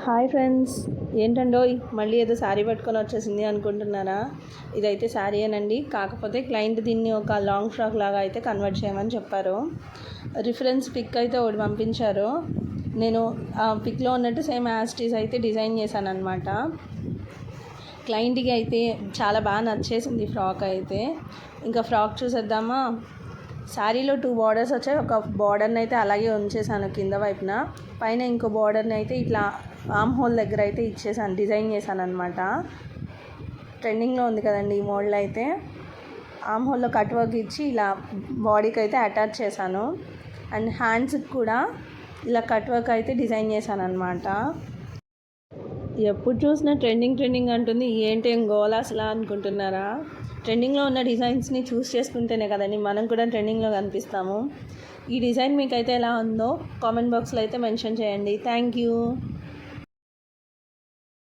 Hi friends, ఏంటండోయ్ మళ్ళీ ఏదో శారీ పట్టుకొని వచ్చేసింది అనుకుంటున్నారా? ఇదైతే శారీ అనండి, కాకపోతే క్లయింట్ దీన్ని ఒక లాంగ్ ఫ్రాక్ లాగా అయితే కన్వర్ట్ చేయమని చెప్పారు. రిఫరెన్స్ పిక్ అయితే ఒకటి పంపించారు. నేను ఆ పిక్లో ఉన్నట్టు సేమ్ యాస్టీస్ అయితే డిజైన్ చేశాను అనమాట. క్లయింట్కి అయితే చాలా బాగా నచ్చేసింది ఫ్రాక్ అయితే. ఇంకా ఫ్రాక్ చూసేద్దామా. శారీలో 2 బార్డర్స్ వచ్చాయి. ఒక బార్డర్ని అయితే అలాగే ఉంచేసాను కింద వైపున, పైన ఇంకో బార్డర్ని అయితే ఇట్లా ఆమ్ హోల్ దగ్గర అయితే ఇచ్చేసాను, డిజైన్ చేశాను అనమాట. ట్రెండింగ్లో ఉంది కదండి ఈ మోడల్ అయితే. ఆమ్ హోల్లో కట్ వర్క్ ఇచ్చి ఇలా బాడీకి అయితే అటాచ్ చేశాను. అండ్ హ్యాండ్స్కి కూడా ఇలా కట్ వర్క్ అయితే డిజైన్ చేశాను అనమాట. ఎప్పుడు చూసినా ట్రెండింగ్ అంటుంది, ఏంటేం గోల్ అసలు అనుకుంటున్నారా? ట్రెండింగ్లో ఉన్న డిజైన్స్ని చూస్ చేసుకుంటేనే కదండి మనం కూడా ట్రెండింగ్లో కనిపిస్తాము. ఈ డిజైన్ మీకైతే ఎలా ఉందో కామెంట్ బాక్స్లో అయితే మెన్షన్ చేయండి. Thank you.